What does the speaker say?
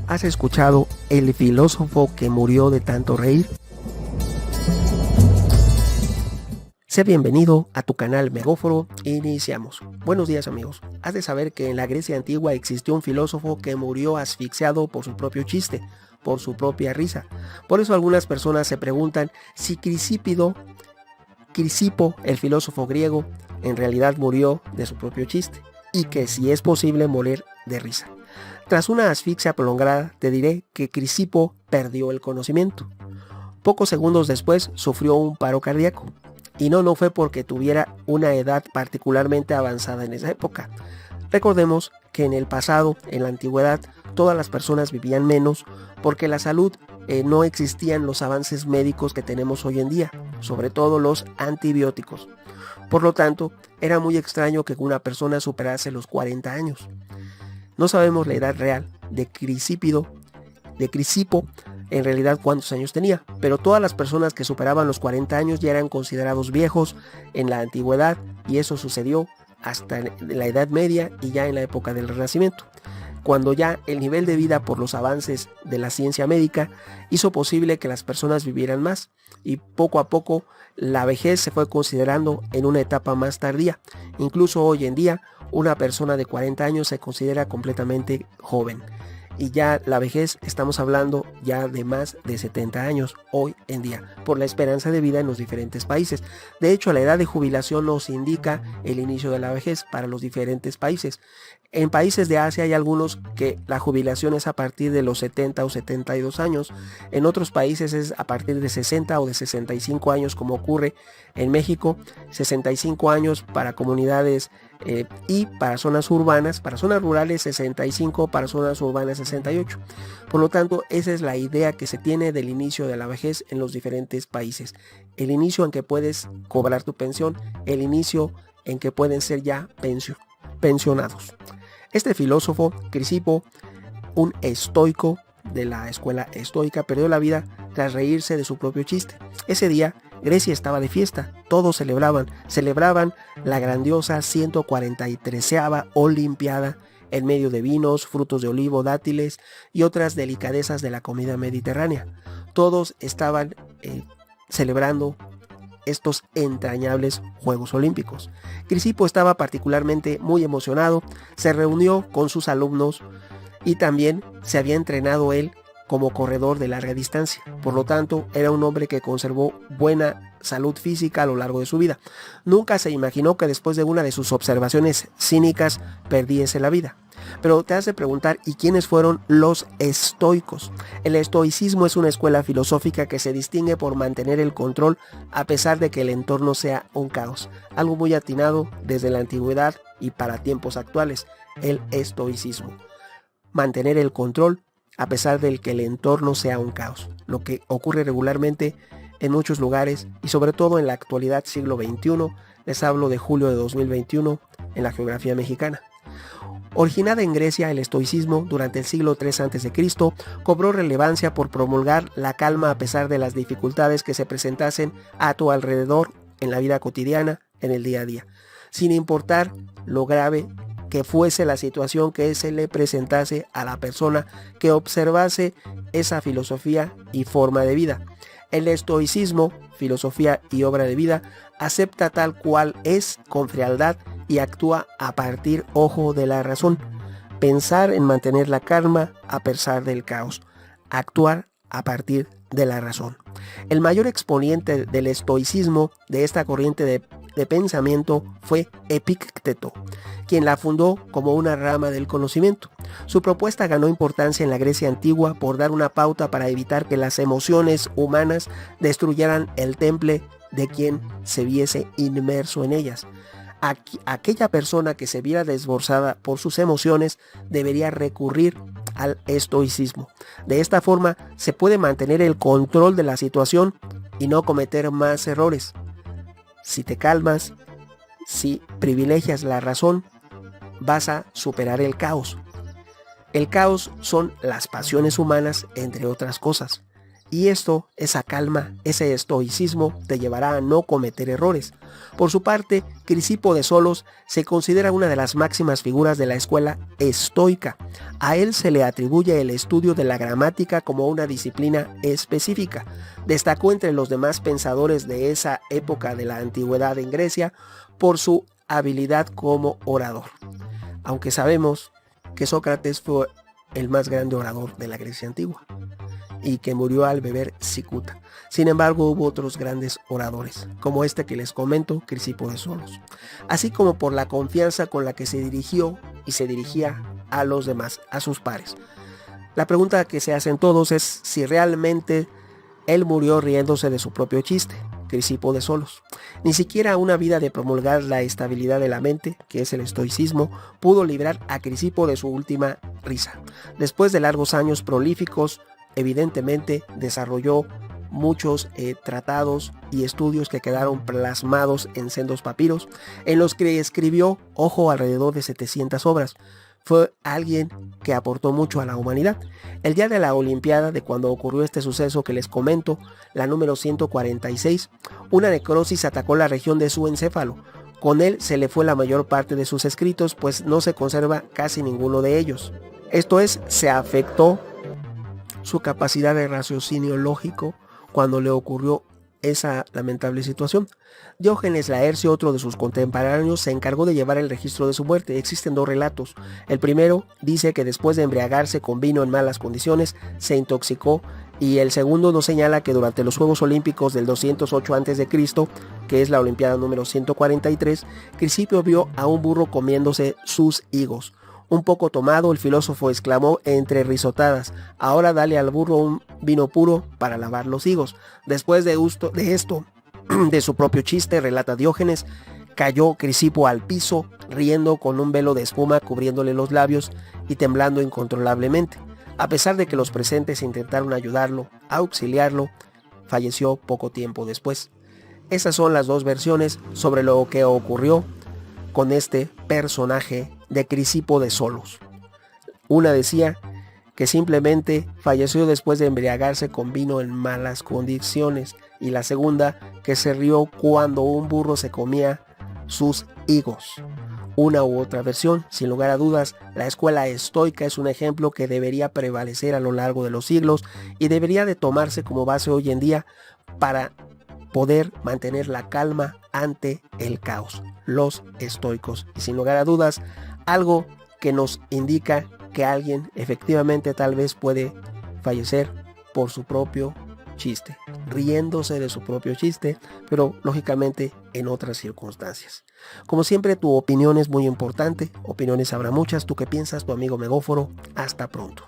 ¿Has escuchado el filósofo que murió de tanto reír? Sé bienvenido a tu canal Megóforo. Iniciamos. Buenos días, amigos. Has de saber que en la Grecia antigua existió un filósofo que murió asfixiado por su propio chiste, por su propia risa. Por eso algunas personas se preguntan si Crisipo, el filósofo griego, en realidad murió de su propio chiste, y que si es posible morir de risa. Tras una asfixia prolongada, te diré que Crisipo perdió el conocimiento. Pocos segundos después sufrió un paro cardíaco. Y no fue porque tuviera una edad particularmente avanzada en esa época. Recordemos que en el pasado, en la antigüedad, todas las personas vivían menos porque la salud no existían los avances médicos que tenemos hoy en día, sobre todo los antibióticos. Por lo tanto, era muy extraño que una persona superase los 40 años. No sabemos la edad real de Crisipo, en realidad cuántos años tenía, pero todas las personas que superaban los 40 años ya eran considerados viejos en la antigüedad, y eso sucedió hasta la Edad Media y ya en la época del Renacimiento, cuando ya el nivel de vida por los avances de la ciencia médica hizo posible que las personas vivieran más, y poco a poco la vejez se fue considerando en una etapa más tardía. Incluso hoy en día una persona de 40 años se considera completamente joven. Y ya la vejez, estamos hablando ya de más de 70 años hoy en día, por la esperanza de vida en los diferentes países. De hecho, la edad de jubilación nos indica el inicio de la vejez para los diferentes países. En países de Asia hay algunos que la jubilación es a partir de los 70 o 72 años. En otros países es a partir de 60 o de 65 años, como ocurre en México. 65 años para comunidades y para zonas urbanas, para zonas rurales 65, para zonas urbanas 68. Por lo tanto, esa es la idea que se tiene del inicio de la vejez en los diferentes países. El inicio en que puedes cobrar tu pensión, el inicio en que pueden ser ya pensionados. Este filósofo, Crisipo, un estoico de la escuela estoica, perdió la vida tras reírse de su propio chiste. Ese día Grecia estaba de fiesta, todos celebraban la grandiosa 143ª Olimpiada en medio de vinos, frutos de olivo, dátiles y otras delicadezas de la comida mediterránea. Todos estaban celebrando estos entrañables Juegos Olímpicos. Crisipo estaba particularmente muy emocionado, se reunió con sus alumnos y también se había entrenado él como corredor de larga distancia. Por lo tanto, era un hombre que conservó buena salud física a lo largo de su vida. Nunca se imaginó que después de una de sus observaciones cínicas perdiese la vida. Pero te has de preguntar, ¿y quiénes fueron los estoicos? El estoicismo es una escuela filosófica que se distingue por mantener el control a pesar de que el entorno sea un caos. Algo muy atinado desde la antigüedad y para tiempos actuales, el estoicismo. Mantener el control a pesar de que el entorno sea un caos, lo que ocurre regularmente en muchos lugares y sobre todo en la actualidad siglo XXI. Les hablo de julio de 2021 en la geografía mexicana. Originada en Grecia, el estoicismo durante el siglo III a.C. cobró relevancia por promulgar la calma a pesar de las dificultades que se presentasen a tu alrededor en la vida cotidiana, en el día a día, sin importar lo grave que fuese la situación que se le presentase a la persona que observase esa filosofía y forma de vida. El estoicismo, filosofía y obra de vida, acepta tal cual es con frialdad y actúa a partir, ojo, de la razón. Pensar en mantener la calma a pesar del caos. Actuar a partir de la razón. El mayor exponente del estoicismo, de esta corriente de pensamiento, fue Epicteto, quien la fundó como una rama del conocimiento. Su propuesta ganó importancia en la Grecia antigua por dar una pauta para evitar que las emociones humanas destruyeran el temple de quien se viese inmerso en ellas. Aquella persona que se viera desbordada por sus emociones debería recurrir al estoicismo. De esta forma se puede mantener el control de la situación y no cometer más errores. Si te calmas, si privilegias la razón, vas a superar el caos. El caos son las pasiones humanas, entre otras cosas. Y esto, esa calma, ese estoicismo, te llevará a no cometer errores. Por su parte, Crisipo de Solos se considera una de las máximas figuras de la escuela estoica. A él se le atribuye el estudio de la gramática como una disciplina específica. Destacó entre los demás pensadores de esa época de la antigüedad en Grecia por su habilidad como orador. Aunque sabemos que Sócrates fue el más grande orador de la Grecia antigua y que murió al beber cicuta. Sin embargo, hubo otros grandes oradores, como este que les comento, Crisipo de Solos, así como por la confianza con la que se dirigió y se dirigía a los demás, a sus pares. La pregunta que se hacen todos es si realmente él murió riéndose de su propio chiste, Crisipo de Solos. Ni siquiera una vida de promulgar la estabilidad de la mente, que es el estoicismo, pudo librar a Crisipo de su última risa. Después de largos años prolíficos, evidentemente desarrolló muchos tratados y estudios que quedaron plasmados en sendos papiros, en los que escribió, alrededor de 700 obras. Fue alguien que aportó mucho a la humanidad. El día de la Olimpiada, de cuando ocurrió este suceso que les comento, la número 146, una necrosis atacó la región de su encéfalo. Con él se le fue la mayor parte de sus escritos, pues no se conserva casi ninguno de ellos. Esto es, se afectó su capacidad de raciocinio lógico cuando le ocurrió esa lamentable situación. Diógenes Laercio, otro de sus contemporáneos, se encargó de llevar el registro de su muerte. Existen dos relatos. El primero dice que después de embriagarse con vino en malas condiciones, se intoxicó, y el segundo nos señala que durante los Juegos Olímpicos del 208 a.C., que es la Olimpiada número 143, Crisipo vio a un burro comiéndose sus higos. Un poco tomado, el filósofo exclamó entre risotadas: ahora dale al burro un vino puro para lavar los higos. Después de esto, de su propio chiste, relata Diógenes, cayó Crisipo al piso, riendo con un velo de espuma cubriéndole los labios y temblando incontrolablemente. A pesar de que los presentes intentaron ayudarlo, auxiliarlo, falleció poco tiempo después. Esas son las dos versiones sobre lo que ocurrió con este personaje de Crisipo de Solos. Una decía que simplemente falleció después de embriagarse con vino en malas condiciones, y la segunda, que se rió cuando un burro se comía sus higos. Una u otra versión, sin lugar a dudas, la escuela estoica es un ejemplo que debería prevalecer a lo largo de los siglos y debería de tomarse como base hoy en día para poder mantener la calma ante el caos. Los estoicos. Y sin lugar a dudas, algo que nos indica que alguien efectivamente tal vez puede fallecer por su propio chiste, riéndose de su propio chiste, pero lógicamente en otras circunstancias. Como siempre, tu opinión es muy importante. Opiniones habrá muchas. ¿Tú qué piensas? Tu amigo Megóforo. Hasta pronto.